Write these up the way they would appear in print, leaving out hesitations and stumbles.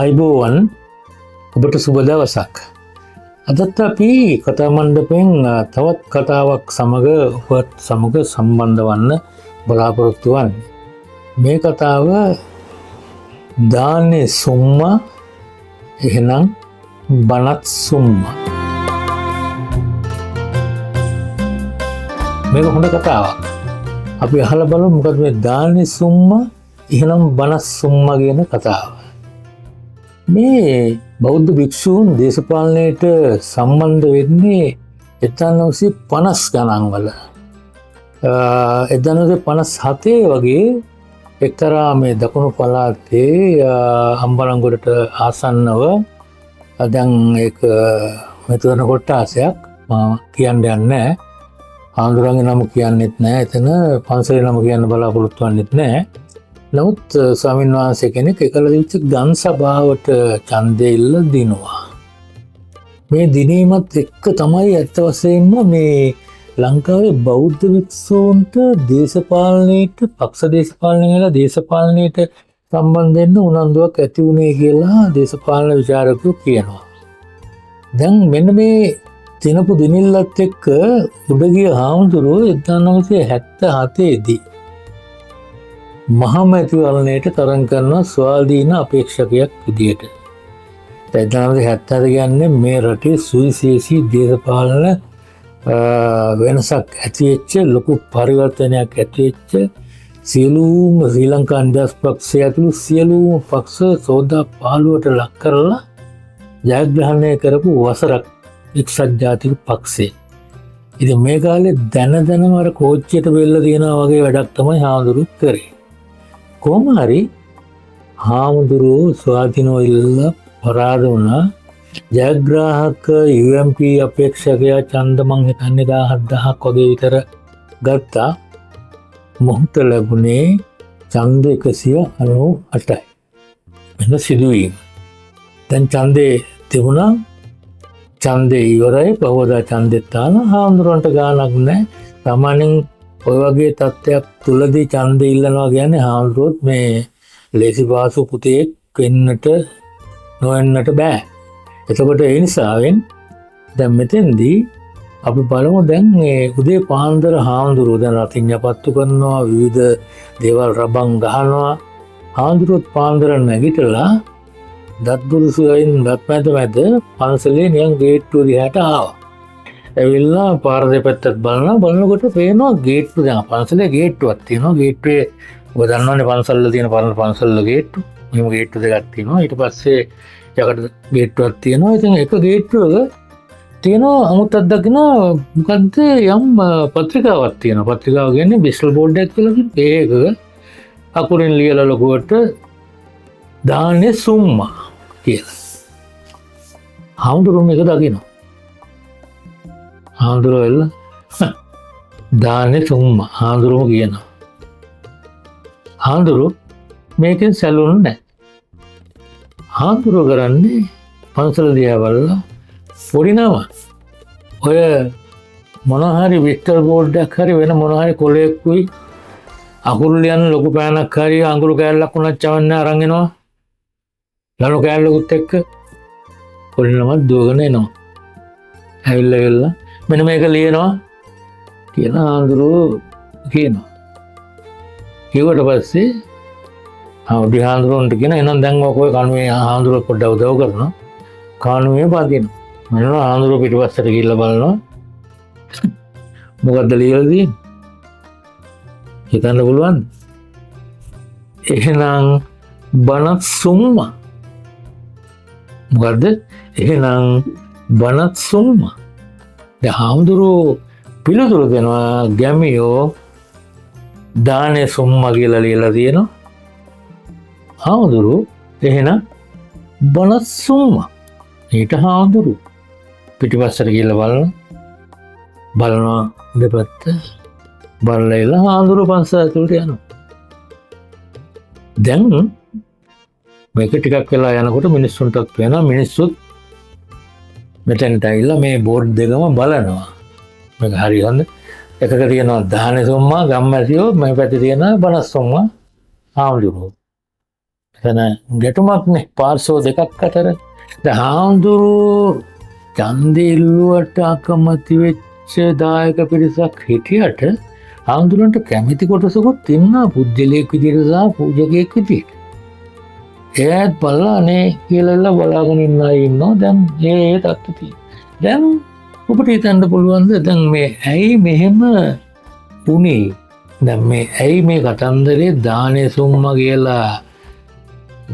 අයිබෝවන් ඔබට සුබ දවසක්. අදත් අපි කතා මණ්ඩපයෙන් තවත් කතාවක් සමග ඔබත් සමග සම්බන්ධ වන්න බලාපොරොත්තු වන්නේ. මේ කතාව දානේ සුම්මා එහෙනම් බනත් සුම්මා. මේක හොඳ කතාවක්. අපි අහලා බලමු මොකද මේ දානේ සුම්මා එහෙනම් බනත් සුම්මා කියන කතාව. මේ බෞද්ධ භික්ෂූන් දේශපාලනයට සම්බන්ධ වෙන්නේ 1950 ගණන් වල. 1957 වගේ එක්තරා මේ දකුණු පළාතේ අම්බලන්ගොඩට ආසන්නව දැන් ඒක මෙතන කොටාසයක් මම කියන්න යන්නේ නැහැ. ආන්දරංගේ නම කියන්නෙත් නැහැ. එතන පන්සලේ නම කියන්න බලාපොරොත්තු වෙන්නෙත් නැහැ. නමුත් ස්වාමීන් වහන්සේ කෙනෙක් එකල දිවිච්ච ගම් සභාවට ඡන්දය ඉල්ල දිනවා. මේ දිනීමත් එක්ක තමයි ඇත්ත වශයෙන්ම මේ ලංකාවේ බෞද්ධ වික්ෂූන්ට දේශපාලනයට පක්ෂ දේශපාලනය වල දේශපාලනයට සම්බන්ධ වෙන්න උනන්දුවක් ඇති වුණේ කියලා දේශපාලන විචාරකයෝ කියනවා. දැන් මෙන්න මේ දිනපු දිනිල්ලත් එක්ක උඩගිය හාමුදුරුවෝ 1977 දී මහමැතිවරණයට තරඟ කරන ස්වාධීන අපේක්ෂකයෙක් විදියට. 1970 කියන්නේ මේ රටේ සුවිශේෂී දේශපාලන වෙනසක් ඇතිවෙච්ච ලොකු පරිවර්තනයක් ඇතිවෙච්ච සියලුම ශ්‍රී ලංකා නිදහස් පක්ෂය ඇතුළු සියලුම පක්ෂ සෝදා පාළුවට ලක් කරලා ජයග්‍රහණය කරපු වසරක් එක්සත් ජාතික පක්ෂය. ඉතින් මේ කාලේ දැනම අර කෝච්චියට වෙල්ල තියනවා වගේ වැඩක් තමයි හාමුදුරුවෝ කරේ. කොහොම හරි හාමුදුරුවෝ ස්වාධීනව ඉල්ලලා පරාද වුණා. ජයග්‍රාහක UMP අපේක්ෂකයා ඡන්ද මං හිතන්නේ 17000ක් වගේ විතර ගත්තා. මොහොත ලැබුණේ ඡන්ද 198යි. වෙන සිදුවීම. දැන් ඡන්දේ තිබුණා. ඡන්දේ ඉවරයි. පහවදා ඡන්දෙත් තාලා හාමුදුරන්ට ගාණක් නැහැ. සාමාන්‍යයෙන් ඔය වගේ තත්ත්වයක් තුලදී ඡන්දය ඉල්ලනවා කියන්නේ හාමුදුරුවොත් මේ ලේසි පාසු පුතේක් වෙන්නට නොවෙන්නට බෑ. එතකොට ඒ නිසාවෙන් දැන් මෙතෙන්දී අපි බලමු දැන් මේ උදේ පාන්දර හාමුදුරුවෝ දැන් රතින් යපත්තු කරනවා විවිධ දේවල් රබන් ගහනවා. හාමුදුරුවොත් පාන්දර නැගිටලා දත් බුරුසුවෙන් දත් මැද පන්සලේ නිකන් ගේට්ටුව දිහාට ආවා. ඇවිල්ලා පාර දෙපැත්තට බලනකොට පේනවා ගේට්ටු දැන් පන්සලේ ගේට්ටුවක් තියෙනවා. ගේට්ටුවේ ඔබ දන්නවනේ පන්සල්වල තියෙන පරණ පන්සල්වල ගේට්ටු. මෙහෙම ගේට්ටු දෙකක් තියෙනවා. ඊට පස්සේ යකට ගේට්ටුවක් තියෙනවා. ඉතින් එක ගේට්ටුවක තියෙනවා අමුත්තක් දකින්න මොකද්ද යම් පත්‍රිකාවක් තියෙනවා. පත්‍රිකාව කියන්නේ බිස්ල් බෝඩ් එකක් කියලා කිව්වේ. ඒක අකුරින් ලියලා ලොකුවට දානේ සුම්මා කියලා. හාමුදුරුවෝ මේක දකිනවා. හාමුදුරුවෝ එල්ල දානේ සුම්මා හාමුදුරුවෝ කියනවා. හාමුදුරුවෝ මේකෙන් සැලුණු නැහැ. හාමුදුරුවෝ කරන්නේ පන්සල දිහා බලලා පොඩි නම ඔය මොනවා හරි විස්තර බෝඩ් එකක් හරි වෙන මොනවා හරි කොලයක්කුයි අකුරු ලියන ලොකු පෑනක් හරි අඟුරු කෑල්ලක් උනත් චවන්න අරන් එනවා. ලනු කෑල්ලකුත් එක්ක පොඩි නමක් දුවගෙන එනවා. ඇවිල්ලා මෙන්න මේක ලියනවා කියලා හාමුදුරුවෝ කියනවා. ඊට පස්සේ හාමුදුරුවන්ට කියන එහෙනම් දැන් ඔය කණුවේ හාමුදුරුවෝ පොඩ්ඩක් උදව් කරනවා. කණුවේ පදිනවා. මම හාමුදුරුවෝ පිටිපස්සට ගිහිල්ලා බලනවා. මොකද්ද ලියලා තියෙන්නේ? හිතන්න පුළුවන්. එහෙනම් බනත් සුම්මා. මොකද්ද? එහෙනම් බනත් සුම්මා. දැන් හාමුදුරුවෝ පිළිතුරු දෙනවා ගැමියෝ දානේ සුම්මා කියලා ලියලා තියෙනවා. හාමුදුරුවෝ එහෙනම් බනත් සුම්මා. ඊට හාමුදුරුවෝ පිටිපස්සට ගිහිල්ලා බලනවා දෙපැත්ත බලලා හාමුදුරුවෝ පන්සල ඇතුළට යනවා. දැන් මේක ටිකක් වෙලා යනකොට මිනිස්සුන්ට පේනවා මිනිස්සුත් මෙතනට ඇවිල්ලා මේ බෝඩ් දෙකම බලනවා. මේක හරියද? එකක තියෙනවා දානේ සුම්මා ගම්මැසියෝ මේ පැත්තේ තියෙනවා බනත් සුම්මා හාමුදුරුවෝ. එතන ගැටුමක්නේ පාර්ශව දෙකක් අතර. දැන් හාමුදුරුවෝ ඡන්දෙ ඉල්ලුවට අකමැති වෙච්ච දායක පිරිසක් හිටියට හාමුදුරන්ට කැමති කොටසකුත් ඉන්නවා පුජ්‍යලයක් විදියට සහ පූජකයෙක් විදියට. ඒත් බලලානේ කියලා බලාගෙන ඉන්නවා. දැන් මේ තත්ත්වය තියෙනවා. දැන් ඔබට හිතන්න පුළුවන්ද දැන් මේ ඇයි මෙහෙම වුනේ? දැන් මේ ඇයි මේ කතන්දරේ දානේ සුම්මා කියලා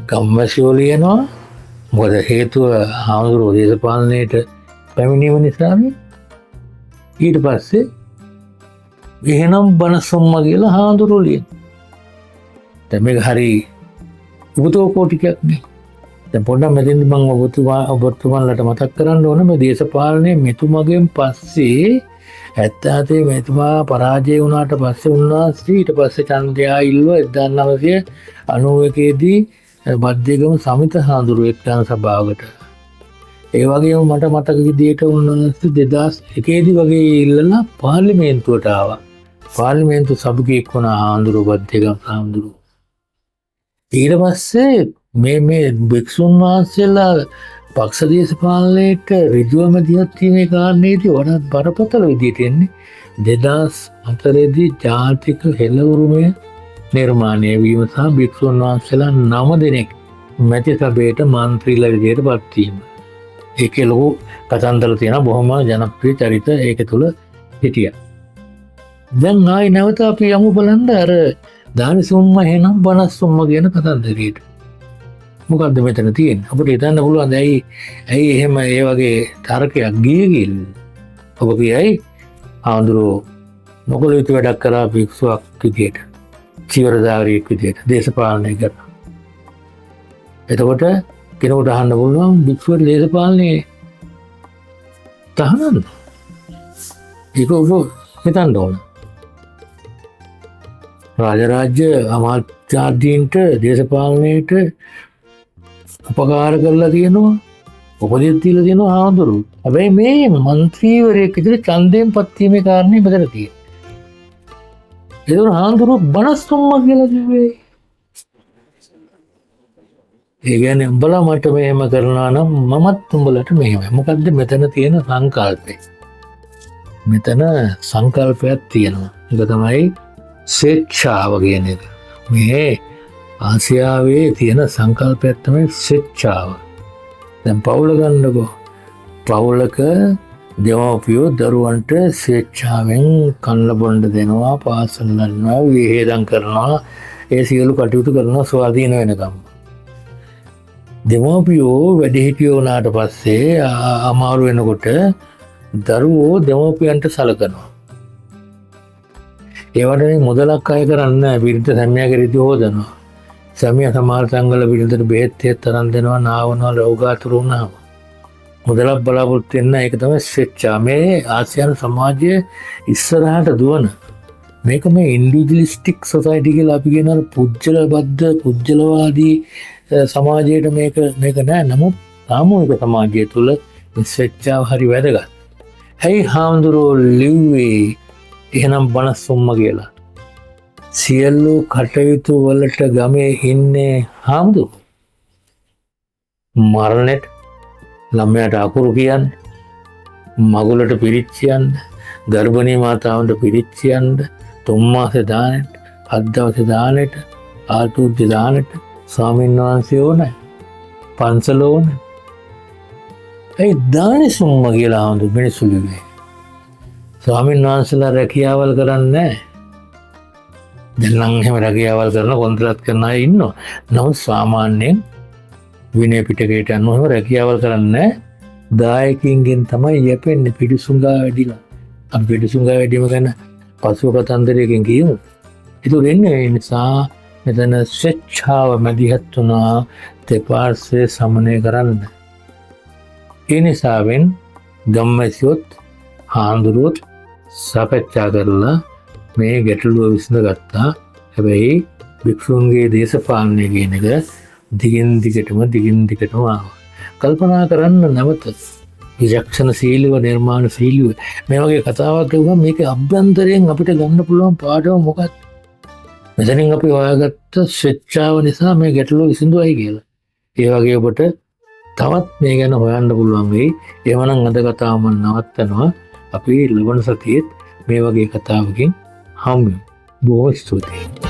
ගම්වැසියෝ ලියනවා? මොකද හේතුව හාමුදුරුවෝ දේශපාලනයට පැමිණීම නිසානේ. ඊට පස්සේ එහෙනම් බණ සුම්මා කියලා හාමුදුරුවෝ ලියනවා. දැන් මේක හරි උපතෝකෝටිකයක් නේ. දැන් පොඩ්ඩක් මෙතෙන්දි මම ඔබතුමාලට මතක් කරන්න ඕන මේ දේශපාලනයේ මෙතුමගෙන් පස්සේ 77 මෙතුමා පරාජය වුණාට පස්සේ උන්වහන්සේ ඊට පස්සේ ඡන්දය ඉල්ලුවා 1991 දී බද්දේගම සමිත හාමුදුරුවෙක් යන සභාවකට. ඒ වගේම මට මතක විදියට උන්වහන්සේ 2001 දී වගේ ඉල්ලලා පාර්ලිමේන්තුවට ආවා. පාර්ලිමේන්තු සභිකයෙක් වුණා හාමුදුරුවෝ බද්දේගම හාමුදුරුවෝ. ඊට පස්සේ මේ භික්ෂුන් වහන්සේලා පක්ෂ දේශපාලනයට ඍජුවම දියත් වීමේ කාරණේදී වඩාත් බරපතල විදියට එන්නේ 2004 දී ජාතික හෙළවුරුමය නිර්මාණය වීම සහ භික්ෂුන් වහන්සේලා 9 දෙනෙක් මැති සභාවට මන්ත්‍රීලා විදියට පත් වීම. ඒකේ ලොකු කතන්දර තියෙන බොහොම ජනප්‍රිය චරිත ඒක තුල හිටියා. දැන් ආයි නැවත අපි යමු බලන්න අර දානසුම්ම එහෙනම් බණසුම්ම කියන කතන්දරයට. මොකක්ද මෙතන තියෙන්නේ? අපිට හිතන්න පුළුවන් ඇයි එහෙම ඒ වගේ තර්කයක් ගියේ ඔබ කියයි හාමුදුරුවෝ මොකද යුතු වැඩක් කරා භික්ෂුවක් විදියට චීවරධාරියෙක් විදියට දේශපාලනය කරා. එතකොට කෙනෙකුට අහන්න පුළුවන් භික්ෂුවට දේශපාලනයේ තහනම්ද? ඒක ඔබ හිතන්න ඕන. රාජරාජ්‍ය අමාත්‍යාදීන්ට දේශපාලනයට උපකාර කරලා තියෙනවා උපදෙස් දීලා තියෙනවා හාමුදුරුවෝ. හැබැයි මේ മന്ത്രിවරයෙක් විදිහට ඡන්දයෙන් පත්වීමේ කාරණේ මෙතන තියෙනවා. ඒතර හාමුදුරුවෝ බණස්තුම්මා කියලා කිව්වේ. ඒ කියන්නේ උඹලා මට මෙහෙම කරනවා නම් මමත් උඹලට මෙහෙමයි. මොකද්ද මෙතන තියෙන සංකල්පය? මෙතන සංකල්පයක් තියෙනවා. ඒක තමයි ස්වේච්ඡාව කියන එක. මේ ආසියාවේ තියෙන සංකල්පයක් තමයි ස්වේච්ඡාව. දැන් පවුල ගන්නකො. පවුලක දෙමව්පියෝ දරුවන්ට ස්වේච්ඡාවෙන් කන්න බොන්න දෙනවා, පාසල් යනවා, විහිදම් කරනවා, ඒ සියලු කටයුතු කරනවා ස්වාධීන වෙනකම්. දෙමව්පියෝ වැඩිහිටියෝ වුණාට පස්සේ අමාරු වෙනකොට දරුවෝ දෙමව්පියන්ට සලකනවා. ඒවට මේ මුදලක් අය කරන්න පිරිත සැමියාගේ රිදි හොදනවා. සැමියා සමහර තැන්වල පිරිතට බෙහෙත් තරම් දෙනවා, නාවනවා, රෝගාතුරු වුණාම. මුදලක් බලාපොරොත්තු වෙන්න ඒක තමයි ස්වේච්ඡා. මේ ආසියානු සමාජයේ ඉස්සරහට දුවන මේක මේ ඉන්ඩිවිජුවලිස්ටික් සොසයිටි කියලා අපි කියන පුජ්‍යලබද්ධ පුජ්‍යලවාදී සමාජයට මේක නෑ. නමුත් සාමූහික සමාජය තුළ ස්වේච්ඡාව හරි වැදගත්. ඇයි හාමුදුරුවෝ ලිව්වේ එහෙනම් බණසුම්ම කියලා? සියලු කටයුතු වලට ගමේ ඉන්නේ හාමුදුරුවෝ. මරණයට, ළමයාට අකුරු කියන්න, මගුලට පිරිත් කියන්න, ගර්භණී මාතාවන්ට පිරිත් කියන්න, 3 මාසේ දානෙට, 7 දවසේ දානෙට, ආතුර්ය දානෙට ස්වාමීන් වහන්සේ ඕනේ, පන්සල ඕනේ. ඒ දානසුම්ම කියලා හඳු මිනිස්සු ලිව්වේ. ස්වාමීන් වහන්සේලා රැකියාවල් කරන්නේ නැහැ. දැන් නම් එහෙම රැකියාවල් කරන කොන්ත්‍රාත් කරන අය ඉන්නවා. නමුත් සාමාන්‍යයෙන් විනය පිටකයට අනුව එහෙම රැකියාවල් කරන්නේ දායකින්ගෙන් තමයි යැපෙන්නේ පිටිසුංගා වැඩිලා. අපි පිටිසුංගා වැඩිම ගැන පසුව කතන්දරයකින් කියමු. ඒක වෙන්නේ ඒ නිසා මෙතන ස්වේච්ඡාව මැදිහත් වුණා දෙපාර්ශ්වයේ සමනය කරන්න. ඒ නිසාවෙන් ගම්මැසියොත් හාමුදුරුවොත් සාකච්ඡා කරලා මේ ගැටලුව විසඳගත්තා. හැබැයි භික්ෂුන්ගේ දේශපාලනය කියන එක දිගින් දිගටම ආවා. කල්පනා කරන්න නැවත විචක්ෂණශීලීව නිර්මාණශීලීව මේ වගේ කතාවක් කියුවම මේක අභ්‍යන්තරයෙන් අපිට ගන්න පුළුවන් පාඩම මොකක්ද? මෙතනින් අපි හොයාගත්ත ස්වෙච්ඡාව නිසා මේ ගැටලුව විසඳුවයි කියලා. ඒ වගේ ඔබට තවත් මේ ගැන හොයන්න පුළුවන් වෙයි. එවනම් අද කතාව මම නවත්තනවා. අපි ලබන සතියේත් මේ වගේ කතාවකින් හම්බෙමු. බොහොම ස්තුතියි.